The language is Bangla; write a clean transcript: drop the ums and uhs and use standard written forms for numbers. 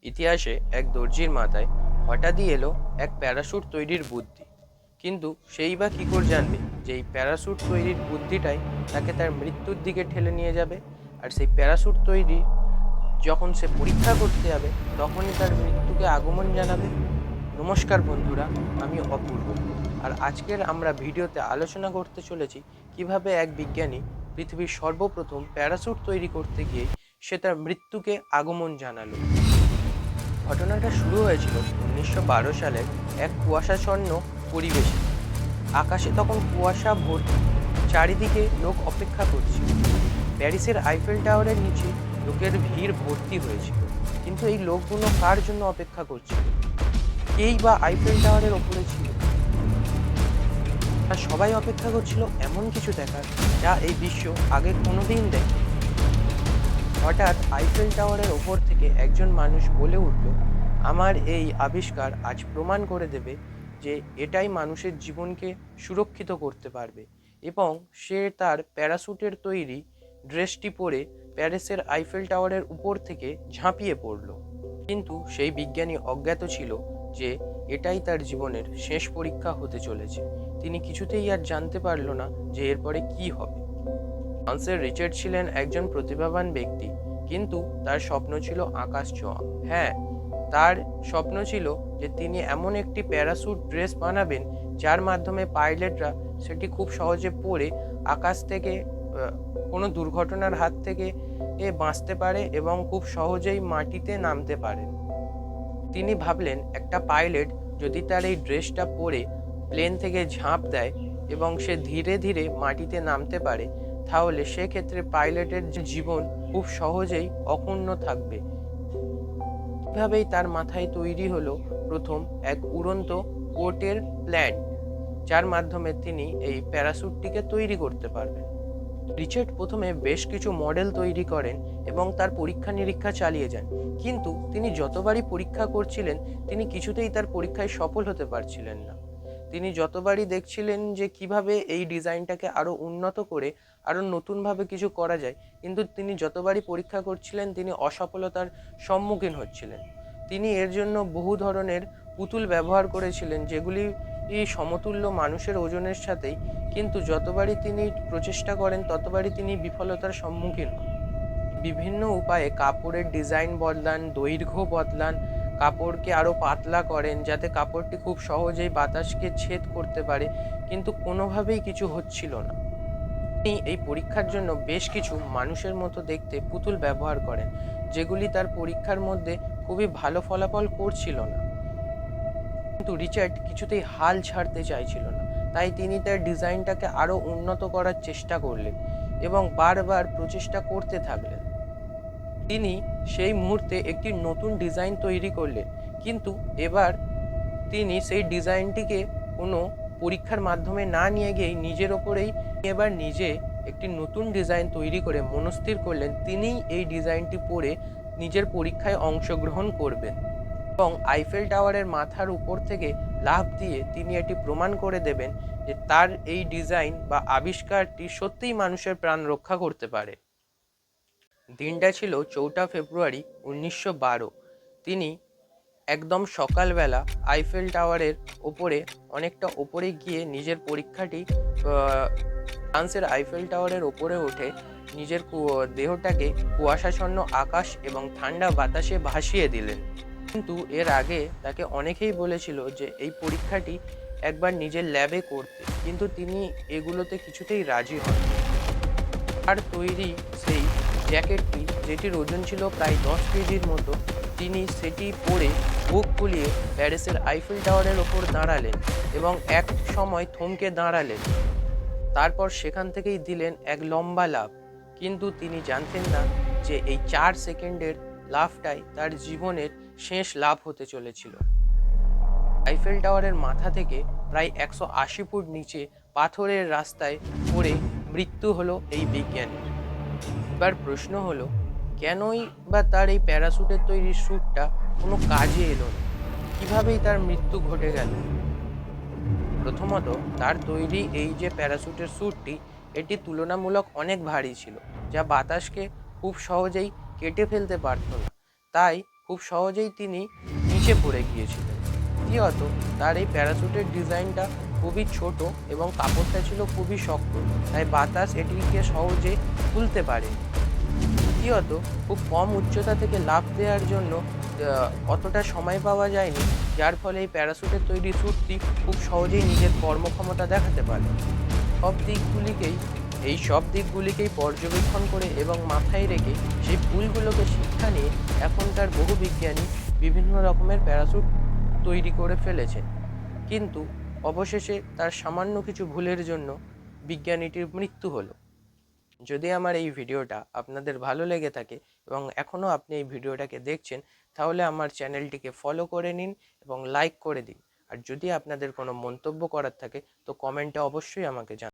ইতিহাসে এক দর্জির মাথায় হঠাৎই এলো এক প্যারাশুট তৈরির বুদ্ধি। কিন্তু সেই বা কী করে জানবে যে এই প্যারাশুট তৈরির বুদ্ধিটাই তাকে তার মৃত্যুর দিকে ঠেলে নিয়ে যাবে। আর সেই প্যারাশুট তৈরি যখন সে পরীক্ষা করতে যাবে তখনই তার মৃত্যুকে আগমন জানাবে। নমস্কার বন্ধুরা, আমি অপূর্ব। আর আজকের আমরা ভিডিওতে আলোচনা করতে চলেছি কিভাবে এক বিজ্ঞানী পৃথিবীর সর্বপ্রথম প্যারাশুট তৈরি করতে গিয়ে সে তার মৃত্যুকে আগমন জানালো। ঘটনাটা শুরু হয়েছিল 1912 সালের এক কুয়াশাচ্ছন্ন পরিবেশে। আকাশে তখন কুয়াশা ভর্তি, চারিদিকে লোক অপেক্ষা করছিল। প্যারিসের আইফেল টাওয়ারের নিচে লোকের ভিড় ভর্তি হয়েছিল, কিন্তু এই লোকগুলো কার জন্য অপেক্ষা করছিল? কেই বা আইফেল টাওয়ারের ওপরে ছিল? আর সবাই অপেক্ষা করছিল এমন কিছু দেখার যা এই বিশ্ব আগে কোনোদিন দেখে। হঠাৎ আইফেল টাওয়ারের ওপর থেকে একজন মানুষ বলে উঠল, আমার এই আবিষ্কার আজ প্রমাণ করে দেবে যে এটাই মানুষের জীবনকে সুরক্ষিত করতে পারবে। এবং সে তার প্যারাশুটের তৈরি ড্রেসটি পরে প্যারিসের আইফেল টাওয়ারের উপর থেকে ঝাঁপিয়ে পড়ল। কিন্তু সেই বিজ্ঞানী অজ্ঞাত ছিল যে এটাই তার জীবনের শেষ পরীক্ষা হতে চলেছে। তিনি কিছুতেই আর জানতে পারল না যে এরপরে কি হবে। ফ্রান্সের রিচার্ড ছিলেন একজন প্রতিভাবান ব্যক্তি, কিন্তু তার স্বপ্ন ছিল আকাশ ছোঁয়া। হ্যাঁ, তার স্বপ্ন ছিল যে তিনি এমন একটি প্যারাশুট ড্রেস বানাবেন যার মাধ্যমে পাইলটরা সেটি খুব সহজে পরে আকাশ থেকে কোনো দুর্ঘটনার হাত থেকে বাঁচতে পারে এবং খুব সহজেই মাটিতে নামতে পারে। তিনি ভাবলেন একটা পাইলট যদি তার এই ড্রেসটা পরে প্লেন থেকে ঝাঁপ দেয় এবং সে ধীরে ধীরে মাটিতে নামতে পারে, তাহলে সেক্ষেত্রে পাইলটের জীবন খুব সহজেই অক্ষুণ্ণ থাকবে। এভাবেই তার মাথায় তৈরি হলো প্রথম এক উড়ন্ত কোটের প্ল্যান, যার মাধ্যমে তিনি এই প্যারাশুটটিকে তৈরি করতে পারবেন। রিচার্ড প্রথমে বেশ কিছু মডেল তৈরি করেন এবং তার পরীক্ষা নিরীক্ষা চালিয়ে যান, কিন্তু তিনি যতবারই পরীক্ষা করছিলেন তিনি কিছুতেই তার পরীক্ষায় সফল হতে পারছিলেন না। তিনি যতবারই দেখছিলেন যে কিভাবে এই ডিজাইনটাকে আরও উন্নত করে আরও নতুনভাবে কিছু করা যায়, কিন্তু তিনি যতবারই পরীক্ষা করছিলেন তিনি অসফলতার সম্মুখীন হচ্ছিলেন। তিনি এর জন্য বহু ধরনের পুতুল ব্যবহার করেছিলেন, যেগুলি সমতুল্য মানুষের ওজনের সাথেই, কিন্তু যতবারই তিনি প্রচেষ্টা করেন ততবারই তিনি বিফলতার সম্মুখীন হন। বিভিন্ন উপায়ে কাপড়ের ডিজাইন বদলান, দৈর্ঘ্য বদলান, কাপড়কে আরও পাতলা করেন যাতে কাপড়টি খুব সহজেই বাতাসকে ছেদ করতে পারে, কিন্তু কোনোভাবেই কিছু হচ্ছিল না। তিনি এই পরীক্ষার জন্য বেশ কিছু মানুষের মতো দেখতে পুতুল ব্যবহার করেন, যেগুলি তার পরীক্ষার মধ্যে খুবই ভালো ফলাফল করছিল না। কিন্তু রিচার্ড কিছুতেই হাল ছাড়তে চাইছিল না, তাই তিনি তার ডিজাইনটাকে আরও উন্নত করার চেষ্টা করলেন এবং বারবার প্রচেষ্টা করতে থাকলেন। তিনি সেই মুহূর্তে একটি নতুন ডিজাইন তৈরি করলেন, কিন্তু এবার তিনি সেই ডিজাইনটিকে কোনো পরীক্ষার মাধ্যমে না নিয়ে গিয়েই নিজের ওপরেই এবার নিজে একটি নতুন ডিজাইন তৈরি করে মনস্থির করলেন তিনিই এই ডিজাইনটি পরে নিজের পরীক্ষায় অংশগ্রহণ করবেন এবং আইফেল টাওয়ারের মাথার উপর থেকে লাফ দিয়ে তিনি এটি প্রমাণ করে দেবেন যে তার এই ডিজাইন বা আবিষ্কারটি সত্যিই মানুষের প্রাণ রক্ষা করতে পারে। দিনটা ছিল 4 ফেব্রুয়ারি 1912। তিনি একদম সকালবেলা আইফেল টাওয়ারের ওপরে অনেকটা ওপরে গিয়ে নিজের পরীক্ষাটি ফ্রান্সের আইফেল টাওয়ারের ওপরে উঠে নিজের দেহটাকে কুয়াশাচ্ছন্ন আকাশ এবং ঠান্ডা বাতাসে ভাসিয়ে দিলেন। কিন্তু এর আগে তাকে অনেকেই বলেছিল যে এই পরীক্ষাটি একবার নিজের ল্যাবে করতে, কিন্তু তিনি এগুলোতে কিছুতেই রাজি হন। তার তৈরি সেই জ্যাকেটটি, যেটির ওজন ছিল প্রায় 10 কেজির মতো, তিনি সেটি পরে বুক ফুলিয়ে প্যারিসের আইফেল টাওয়ারের ওপর দাঁড়ালেন এবং এক সময় থমকে দাঁড়ালেন। তারপর সেখান থেকেই দিলেন এক লম্বা লাফ, কিন্তু তিনি জানতেন না যে এই 4 সেকেন্ডের লাফটাই তার জীবনের শেষ লাফ হতে চলেছিল। আইফেল টাওয়ারের মাথা থেকে প্রায় 180 ফুট নিচে পাথরের রাস্তায় পড়ে মৃত্যু হলো এই বিজ্ঞানীর। এবার প্রশ্ন হলো, কেনই বা তার এই প্যারাশুটের তৈরি স্যুটটা কোনো কাজে এলো না? কীভাবেই তার মৃত্যু ঘটে গেল? প্রথমত, তার তৈরি এই যে প্যারাশুটের স্যুটটি, এটি তুলনামূলক অনেক ভারী ছিল, যা বাতাসকে খুব সহজেই কেটে ফেলতে পারত না, তাই খুব খুব সহজেই তিনি নিচে পড়ে গিয়েছিলেন। দ্বিতীয়ত, তার এই প্যারাশুটের ডিজাইনটা খুবই ছোট এবং কাপড়টা ছিল খুবই শক্ত, তাই বাতাস এটিকে সহজে খুলতে পারেনি। তৃতীয়ত, খুব কম উচ্চতা থেকে লাফ দেওয়ার জন্য অতটা সময় পাওয়া যায়নি, যার ফলে এই প্যারাশুটের তৈরি স্যুটটি খুব সহজেই নিজের কর্মক্ষমতা দেখাতে পারে। সব দিকগুলিকেই সব দিকগুলিকেই পর্যবেক্ষণ করে এবং মাথায় রেখে সেই ভুলগুলোকে শিক্ষা নিয়ে এখনকার বহু বিজ্ঞানী বিভিন্ন রকমের প্যারাশুট তৈরি করে ফেলেছেন। কিন্তু অবশেষে তার সামান্য কিছু ভুলের জন্য বিজ্ঞানীটির মৃত্যু হলো। যদি আমার এই ভিডিওটা আপনাদের ভালো লেগে থাকে এবং এখনও আপনি এই ভিডিওটাকে দেখছেন, তাহলে আমার চ্যানেলটিকে ফলো করে নিন এবং লাইক করে দিন। আর যদি আপনাদের কোনো মন্তব্য করার থাকে তো কমেন্টে অবশ্যই আমাকে জানান।